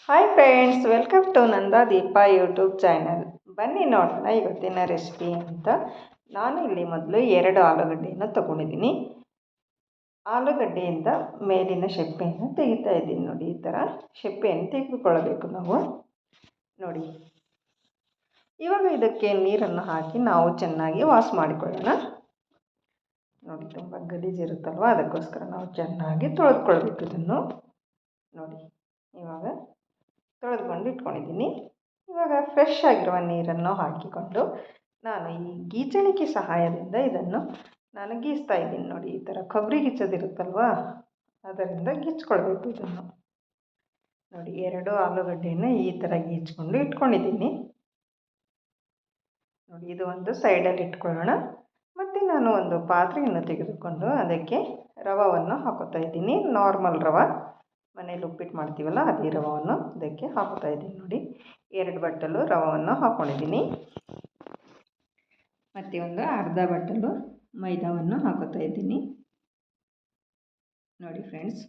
Hi friends, welcome to Nanda Deepa YouTube channel. ಬನ್ನಿ ನೋಡೋಣ ಇವತ್ತಿನ ರೆಸಿಪಿ ಅಂತ. ನಾನು ಇಲ್ಲಿ ಮೊದಲು 2 ಆಲೂಗಡ್ಡೆಯನ್ನು ತೊಗೊಂಡಿದ್ದೀನಿ. ಆಲೂಗಡ್ಡೆಯಿಂದ ಮೇಲಿನ ಶೆಪ್ಪೆಯನ್ನು ತೆಗಿತಾ ಇದ್ದೀನಿ. ನೋಡಿ, ಈ ಥರ ಶೆಪ್ಪೆಯನ್ನು ತೆಗೆದುಕೊಳ್ಳಬೇಕು ನಾವು. ನೋಡಿ, ಇವಾಗ ಇದಕ್ಕೆ ನೀರನ್ನು ಹಾಕಿ ನಾವು ಚೆನ್ನಾಗಿ ವಾಶ್ ಮಾಡಿಕೊಳ್ಳೋಣ. ನೋಡಿ, ತುಂಬ ಗಲೀಜಿರುತ್ತಲ್ವ, ಅದಕ್ಕೋಸ್ಕರ ನಾವು ಚೆನ್ನಾಗಿ ತೊಳೆದುಕೊಳ್ಬೇಕು ಇದನ್ನು. ನೋಡಿ, ಇವಾಗ ತೊಳೆದುಕೊಂಡು ಇಟ್ಕೊಂಡಿದ್ದೀನಿ. ಇವಾಗ ಫ್ರೆಶ್ ಆಗಿರುವ ನೀರನ್ನು ಹಾಕಿಕೊಂಡು ನಾನು ಈ ಗೀಚಣಿಕೆ ಸಹಾಯದಿಂದ ಇದನ್ನು ನಾನು ಗೀಚ್ತಾ ಇದ್ದೀನಿ. ನೋಡಿ, ಈ ಥರ ಕೊಬ್ಬರಿ ಗೀಚೋದಿರುತ್ತಲ್ವ, ಅದರಿಂದ ಗೀಚ್ಕೊಳ್ಬೇಕು ಇದನ್ನು. ನೋಡಿ, 2 ಆಲೂಗಡ್ಡೆಯನ್ನು ಈ ಥರ ಗೀಚ್ಕೊಂಡು ಇಟ್ಕೊಂಡಿದ್ದೀನಿ. ನೋಡಿ, ಇದು ಒಂದು ಸೈಡಲ್ಲಿ ಇಟ್ಕೊಳ್ಳೋಣ. ಮತ್ತು ನಾನು ಒಂದು ಪಾತ್ರೆಯನ್ನು ತೆಗೆದುಕೊಂಡು ಅದಕ್ಕೆ ರವೆಯನ್ನು ಹಾಕೋತಾ ಇದ್ದೀನಿ. ನಾರ್ಮಲ್ ರವೆ, ಮನೇಲಿ ಉಪ್ಪಿಟ್ಟು ಮಾಡ್ತೀವಲ್ಲ ಅದೇ ರವೆಯನ್ನು ಇದಕ್ಕೆ ಹಾಕೋತಾ ಇದ್ದೀನಿ. ನೋಡಿ, 2 ಬಟ್ಟಲು ರವೆಯನ್ನು ಹಾಕ್ಕೊಂಡಿದ್ದೀನಿ. ಮತ್ತು ಒಂದು ಅರ್ಧ ಬಟ್ಟಲು ಮೈದಾವನ್ನು ಹಾಕೋತಾ ಇದ್ದೀನಿ. ನೋಡಿ ಫ್ರೆಂಡ್ಸ್,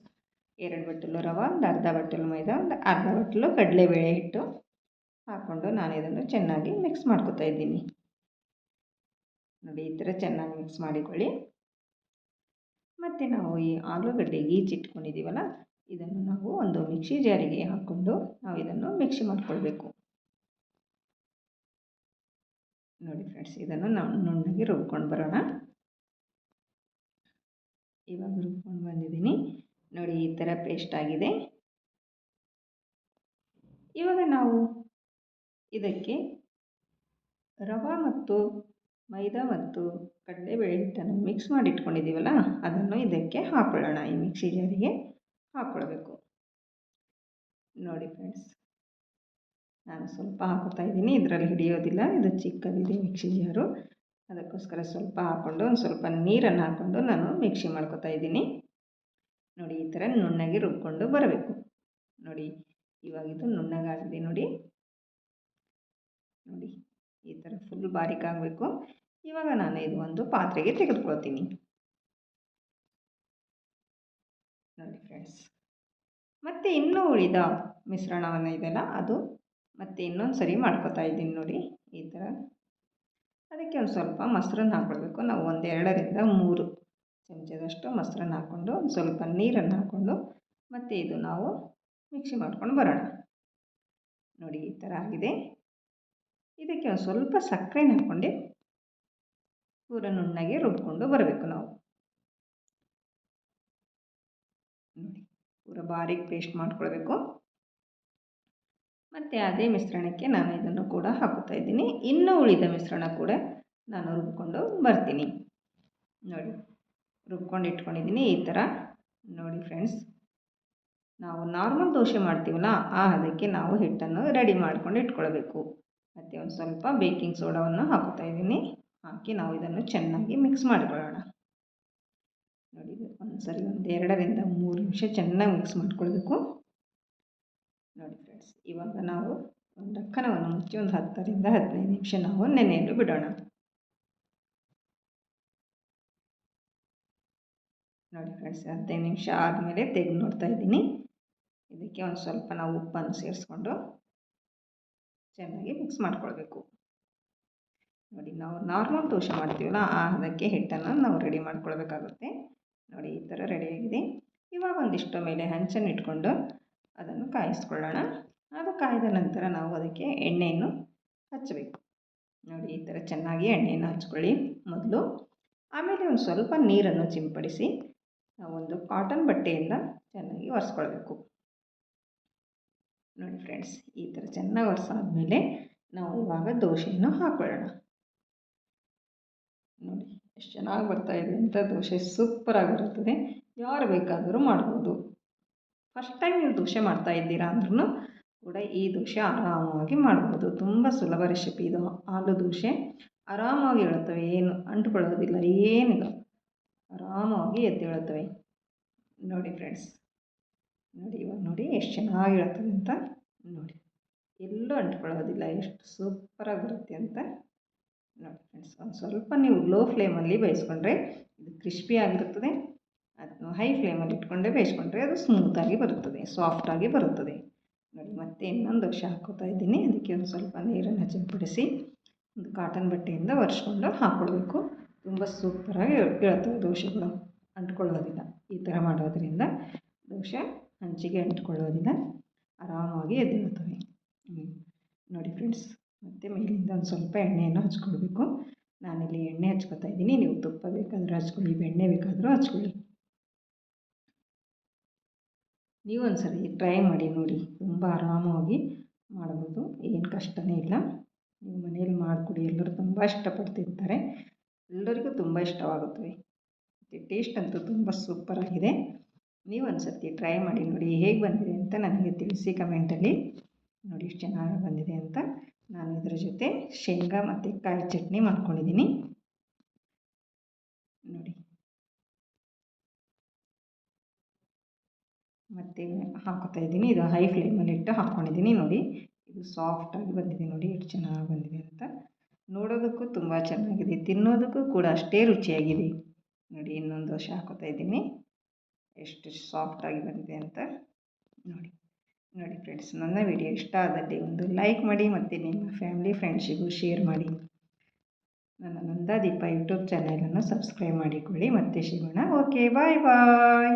2 ಬಟ್ಟಲು ರವೆ, ಒಂದು ಅರ್ಧ ಬಟ್ಟಲು ಮೈದಾ, ಒಂದು ಅರ್ಧ ಬಟ್ಟಲು ಕಡಲೆಬೇಳೆ ಹಿಟ್ಟು ಹಾಕ್ಕೊಂಡು ನಾನು ಇದನ್ನು ಚೆನ್ನಾಗಿ ಮಿಕ್ಸ್ ಮಾಡ್ಕೋತಾ ಇದ್ದೀನಿ. ನೋಡಿ, ಈ ಥರ ಚೆನ್ನಾಗಿ ಮಿಕ್ಸ್ ಮಾಡಿಕೊಳ್ಳಿ. ಮತ್ತು ನಾವು ಈ ಆಲೂಗಡ್ಡೆ ಗೀಚಿಟ್ಕೊಂಡಿದ್ದೀವಲ್ಲ, ಇದನ್ನು ನಾವು ಒಂದು ಮಿಕ್ಸಿ ಜಾರಿಗೆ ಹಾಕ್ಕೊಂಡು ನಾವು ಇದನ್ನು ಮಿಕ್ಸಿ ಮಾಡಿಕೊಳ್ಬೇಕು. ನೋಡಿ ಫ್ರೆಂಡ್ಸ್, ಇದನ್ನು ನಾವು ನುಣ್ಣಗೆ ರುಬ್ಕೊಂಡು ಬರೋಣ. ಇವಾಗ ರುಬ್ಕೊಂಡು ಬಂದಿದ್ದೀನಿ. ನೋಡಿ, ಈ ಥರ ಪೇಸ್ಟ್ ಆಗಿದೆ. ಇವಾಗ ನಾವು ಇದಕ್ಕೆ ರವೆ ಮತ್ತು ಮೈದಾ ಮತ್ತು ಕಡಲೆಬೇಳೆ ಹಿಟ್ಟನ್ನು ಮಿಕ್ಸ್ ಮಾಡಿ ಇಟ್ಕೊಂಡಿದ್ದೀವಲ್ಲ, ಅದನ್ನು ಇದಕ್ಕೆ ಹಾಕ್ಕೊಳ್ಳೋಣ. ಈ ಮಿಕ್ಸಿ ಜಾರಿಗೆ ಹಾಕ್ಕೊಳ್ಬೇಕು. ನೋಡಿ ಫ್ರೆಂಡ್ಸ್, ನಾನು ಸ್ವಲ್ಪ ಹಾಕೋತಾ ಇದ್ದೀನಿ. ಇದರಲ್ಲಿ ಹಿಡಿಯೋದಿಲ್ಲ, ಇದು ಚಿಕ್ಕದಿದೆ ಮಿಕ್ಸಿ ಜಾರು, ಅದಕ್ಕೋಸ್ಕರ ಸ್ವಲ್ಪ ಹಾಕ್ಕೊಂಡು ಒಂದು ಸ್ವಲ್ಪ ನೀರನ್ನು ಹಾಕ್ಕೊಂಡು ನಾನು ಮಿಕ್ಸಿ ಮಾಡ್ಕೋತಾ ಇದ್ದೀನಿ. ನೋಡಿ, ಈ ಥರ ನುಣ್ಣಗೆ ರುಬ್ಕೊಂಡು ಬರಬೇಕು. ನೋಡಿ, ಇವಾಗ ಇದು ನುಣ್ಣಗಾಗಿದೆ. ನೋಡಿ, ಈ ಥರ ಫುಲ್ ಬಾರೀಕ್ ಆಗಬೇಕು. ಇವಾಗ ನಾನು ಇದು ಒಂದು ಪಾತ್ರೆಗೆ ತೆಗೆದುಕೊಳ್ತೀನಿ. ನೋಡಿ ಫ್ರೆಂಡ್ಸ್, ಮತ್ತು ಇನ್ನೂ ಉಳಿದ ಮಿಶ್ರಣವನ್ನು ಇದೆಲ್ಲ ಅದು ಮತ್ತು ಇನ್ನೊಂದು ಸರಿ ಮಾಡ್ಕೋತಾ ಇದ್ದೀನಿ. ನೋಡಿ, ಈ ಥರ ಅದಕ್ಕೆ ಒಂದು ಸ್ವಲ್ಪ ಮೊಸರನ್ನು ಹಾಕ್ಕೊಳ್ಬೇಕು. ನಾವು ಒಂದು 2ರಿಂದ 3 ಚಮಚದಷ್ಟು ಮೊಸರನ್ನು ಹಾಕ್ಕೊಂಡು ಒಂದು ಸ್ವಲ್ಪ ನೀರನ್ನು ಹಾಕ್ಕೊಂಡು ಮತ್ತು ಇದು ನಾವು ಮಿಕ್ಸಿ ಮಾಡ್ಕೊಂಡು ಬರೋಣ. ನೋಡಿ, ಈ ಥರ ಆಗಿದೆ. ಇದಕ್ಕೆ ಒಂದು ಸ್ವಲ್ಪ ಸಕ್ಕರೆನ ಹಾಕ್ಕೊಂಡು ಪೂರ ನುಣ್ಣಗೆ ರುಬ್ಕೊಂಡು ಬರಬೇಕು ನಾವು. ನೋಡಿ, ಪೂರ ಬಾರೀಕ್ ಪೇಸ್ಟ್ ಮಾಡ್ಕೊಳ್ಬೇಕು. ಮತ್ತು ಅದೇ ಮಿಶ್ರಣಕ್ಕೆ ನಾನು ಇದನ್ನು ಕೂಡ ಹಾಕುತ್ತಾ ಇದ್ದೀನಿ. ಇನ್ನೂ ಉಳಿದ ಮಿಶ್ರಣ ಕೂಡ ನಾನು ರುಬ್ಕೊಂಡು ಬರ್ತೀನಿ. ನೋಡಿ, ರುಬ್ಕೊಂಡು ಇಟ್ಕೊಂಡಿದ್ದೀನಿ ಈ ಥರ. ನೋಡಿ ಫ್ರೆಂಡ್ಸ್, ನಾವು ನಾರ್ಮಲ್ ದೋಸೆ ಮಾಡ್ತೀವಲ್ಲ ಅದಕ್ಕೆ ನಾವು ಹಿಟ್ಟನ್ನು ರೆಡಿ ಮಾಡ್ಕೊಂಡು ಇಟ್ಕೊಳ್ಬೇಕು. ಮತ್ತು ಒಂದು ಸ್ವಲ್ಪ ಬೇಕಿಂಗ್ ಸೋಡಾವನ್ನು ಹಾಕುತ್ತಾ ಇದ್ದೀನಿ. ಹಾಕಿ ನಾವು ಇದನ್ನು ಚೆನ್ನಾಗಿ ಮಿಕ್ಸ್ ಮಾಡಿಕೊಳ್ಳೋಣ. ನೋಡಿ, ಒಂದು ಸರಿ ಒಂದು 2ರಿಂದ 3 ನಿಮಿಷ ಚೆನ್ನಾಗಿ ಮಿಕ್ಸ್ ಮಾಡ್ಕೊಳ್ಬೇಕು. ನೋಡಿ ಫ್ರೆಂಡ್ಸ್, ಇವಾಗ ನಾವು ಒಂದು ಢಕ್ಕನವನ್ನು ಮುಚ್ಚಿ ಒಂದು 10ರಿಂದ 15 ನಿಮಿಷ ನಾವು ನೆನೆಯಲು ಬಿಡೋಣ. ನೋಡಿ ಫ್ರೆಂಡ್ಸ್, 15 ನಿಮಿಷ ಆದಮೇಲೆ ತೆಗೆದು ನೋಡ್ತಾ ಇದ್ದೀನಿ. ಇದಕ್ಕೆ ಒಂದು ಸ್ವಲ್ಪ ನಾವು ಉಪ್ಪನ್ನು ಸೇರಿಸ್ಕೊಂಡು ಚೆನ್ನಾಗಿ ಮಿಕ್ಸ್ ಮಾಡ್ಕೊಳ್ಬೇಕು. ನೋಡಿ, ನಾವು ನಾರ್ಮಲ್ ದೋಸೆ ಮಾಡ್ತೀವಲ್ಲ ಅದಕ್ಕೆ ಹಿಟ್ಟನ್ನು ನಾವು ರೆಡಿ ಮಾಡ್ಕೊಳ್ಬೇಕಾಗುತ್ತೆ. ನೋಡಿ, ಈ ಥರ ರೆಡಿಯಾಗಿದೆ. ಇವಾಗ ಒಂದಿಷ್ಟು ಮೇಲೆ ಹಂಚನ್ನು ಇಟ್ಕೊಂಡು ಅದನ್ನು ಕಾಯಿಸ್ಕೊಳ್ಳೋಣ. ಅದು ಕಾಯ್ದ ನಂತರ ನಾವು ಅದಕ್ಕೆ ಎಣ್ಣೆಯನ್ನು ಹಚ್ಚಬೇಕು. ನೋಡಿ, ಈ ಥರ ಚೆನ್ನಾಗಿ ಎಣ್ಣೆಯನ್ನು ಹಚ್ಕೊಳ್ಳಿ ಮೊದಲು. ಆಮೇಲೆ ಒಂದು ಸ್ವಲ್ಪ ನೀರನ್ನು ಸಿಂಪಡಿಸಿ ನಾವೊಂದು ಕಾಟನ್ ಬಟ್ಟೆಯಿಂದ ಚೆನ್ನಾಗಿ ಒರೆಸ್ಕೊಳ್ಬೇಕು. ನೋಡಿ ಫ್ರೆಂಡ್ಸ್, ಈ ಥರ ಚೆನ್ನಾಗಿ ಒರೆಸಾದ್ಮೇಲೆ ನಾವು ಇವಾಗ ದೋಸೆಯನ್ನು ಹಾಕ್ಕೊಳ್ಳೋಣ. ನೋಡಿ, ಎಷ್ಟು ಚೆನ್ನಾಗಿ ಬರ್ತಾಯಿದೆ ಅಂತ. ದೋಸೆ ಸೂಪರಾಗಿರುತ್ತದೆ. ಯಾರು ಬೇಕಾದರೂ ಮಾಡ್ಬೋದು. ಫಸ್ಟ್ ಟೈಮ್ ನೀವು ದೋಸೆ ಮಾಡ್ತಾ ಇದ್ದೀರಾ ಅಂದ್ರೂ ಕೂಡ ಈ ದೋಸೆ ಆರಾಮವಾಗಿ ಮಾಡ್ಬೋದು. ತುಂಬ ಸುಲಭ ರೆಸಿಪಿ ಇದು. ಆಲೂ ದೋಸೆ ಆರಾಮಾಗಿ ಹೇಳ್ತವೆ, ಏನು ಅಂಟ್ಕೊಳ್ಳೋದಿಲ್ಲ, ಏನಿಲ್ಲ, ಆರಾಮವಾಗಿ ಎದ್ದೇಳುತ್ತವೆ. ನೋಡಿ ಫ್ರೆಂಡ್ಸ್, ನೋಡಿ ಇವಾಗ ನೋಡಿ ಎಷ್ಟು ಚೆನ್ನಾಗಿ ಹೇಳ್ತದೆ ಅಂತ. ನೋಡಿ, ಎಲ್ಲೂ ಅಂಟ್ಕೊಳ್ಳೋದಿಲ್ಲ, ಎಷ್ಟು ಸೂಪರಾಗಿ ಬರುತ್ತೆ ಅಂತ. ನೋಡಿ ಫ್ರೆಂಡ್ಸ್, ಒಂದು ಸ್ವಲ್ಪ ನೀವು ಲೋ ಫ್ಲೇಮಲ್ಲಿ ಬೇಯಿಸ್ಕೊಂಡ್ರೆ ಇದು ಕ್ರಿಸ್ಪಿ ಆಗಿರುತ್ತದೆ. ಅದು ಹೈ ಫ್ಲೇಮಲ್ಲಿ ಇಟ್ಕೊಂಡೆ ಬೇಯಿಸ್ಕೊಂಡ್ರೆ ಅದು ಸ್ಮೂತಾಗಿ ಬರುತ್ತದೆ, ಸಾಫ್ಟಾಗಿ ಬರುತ್ತದೆ. ನೋಡಿ ಮತ್ತೆ ಇನ್ನೊಂದು ದೋಸೆ ಹಾಕ್ಕೋತಾ ಇದ್ದೀನಿ. ಅದಕ್ಕೆ ಒಂದು ಸ್ವಲ್ಪ ನೀರನ್ನು ಸಿಂಪಡಿಸಿ ಒಂದು ಕಾಟನ್ ಬಟ್ಟೆಯಿಂದ ಒರೆಸ್ಕೊಂಡು ಹಾಕ್ಕೊಳ್ಬೇಕು. ತುಂಬ ಸೂಪರಾಗಿ ಇಳ್ತವೆ ದೋಸೆಗಳು, ಅಂಟ್ಕೊಳ್ಳೋದಿಲ್ಲ. ಈ ಥರ ಮಾಡೋದ್ರಿಂದ ದೋಸೆ ಹಂಚಿಗೆ ಅಂಟ್ಕೊಳ್ಳೋದಿಲ್ಲ, ಆರಾಮಾಗಿ ಎದ್ದೇಳ್ತವೆ. ನೋಡಿ ಫ್ರೆಂಡ್ಸ್, ಮತ್ತು ಮೇಲಿಂದ ಒಂದು ಸ್ವಲ್ಪ ಎಣ್ಣೆಯನ್ನು ಹಚ್ಕೊಳ್ಬೇಕು. ನಾನಿಲ್ಲಿ ಎಣ್ಣೆ ಹಚ್ಕೊತಾ ಇದ್ದೀನಿ. ನೀವು ತುಪ್ಪ ಬೇಕಾದರೂ ಹಚ್ಕೊಳ್ಳಿ, ಬೆಣ್ಣೆ ಬೇಕಾದರೂ ಹಚ್ಕೊಳ್ಳಿ. ನೀವು ಒಂದು ಸರಿ ಟ್ರೈ ಮಾಡಿ ನೋಡಿ, ತುಂಬ ಆರಾಮವಾಗಿ ಮಾಡ್ಬೋದು, ಏನು ಕಷ್ಟವೇ ಇಲ್ಲ. ನೀವು ಮನೇಲಿ ಮಾಡಿಕೊಡಿ, ಎಲ್ಲರೂ ತುಂಬ ಇಷ್ಟಪಟ್ಟು ತಿಂತಾರೆ. ಎಲ್ಲರಿಗೂ ತುಂಬ ಇಷ್ಟವಾಗುತ್ತವೆ. ಮತ್ತು ಟೇಸ್ಟ್ ಅಂತೂ ತುಂಬ ಸೂಪರಾಗಿದೆ. ನೀವು ಒಂದು ಸರ್ತಿ ಟ್ರೈ ಮಾಡಿ ನೋಡಿ, ಹೇಗೆ ಬಂದಿದೆ ಅಂತ ನನಗೆ ತಿಳಿಸಿ ಕಮೆಂಟಲ್ಲಿ. ನೋಡಿ ಎಷ್ಟು ಚೆನ್ನಾಗಿ ಬಂದಿದೆ ಅಂತ. ನಾನು ಇದರ ಜೊತೆ ಶೇಂಗಾ ಮತ್ತು ಕಾಯಿ ಚಟ್ನಿ ಮಾಡ್ಕೊಂಡಿದ್ದೀನಿ. ನೋಡಿ, ಮತ್ತು ಹಾಕೋತಾ ಇದ್ದೀನಿ. ಇದು ಹೈ ಫ್ಲೇಮಲ್ಲಿ ಇಟ್ಟು ಹಾಕ್ಕೊಂಡಿದ್ದೀನಿ. ನೋಡಿ, ಇದು ಸಾಫ್ಟಾಗಿ ಬಂದಿದೆ. ನೋಡಿ ಎಷ್ಟು ಚೆನ್ನಾಗಿ ಬಂದಿದೆ ಅಂತ. ನೋಡೋದಕ್ಕೂ ತುಂಬ ಚೆನ್ನಾಗಿದೆ, ತಿನ್ನೋದಕ್ಕೂ ಕೂಡ ಅಷ್ಟೇ ರುಚಿಯಾಗಿದೆ. ನೋಡಿ, ಇನ್ನೊಂದು ದೋಸೆ ಹಾಕೋತಾ ಇದ್ದೀನಿ. ಎಷ್ಟು ಸಾಫ್ಟಾಗಿ ಬಂದಿದೆ ಅಂತ ನೋಡಿ. ನೋಡಿ ಫ್ರೆಂಡ್ಸ್, ನನ್ನ ವಿಡಿಯೋ ಇಷ್ಟ ಆದಲ್ಲಿ ಒಂದು ಲೈಕ್ ಮಾಡಿ ಮತ್ತು ನಿಮ್ಮ ಫ್ಯಾಮಿಲಿ ಫ್ರೆಂಡ್ಸಿಗೂ ಶೇರ್ ಮಾಡಿ. ನನ್ನ ನಂದಾದೀಪ ಯೂಟ್ಯೂಬ್ ಚಾನಲನ್ನು ಸಬ್ಸ್ಕ್ರೈಬ್ ಮಾಡಿಕೊಳ್ಳಿ. ಮತ್ತೆ ಸಿಗೋಣ. ಓಕೆ, ಬಾಯ್ ಬಾಯ್.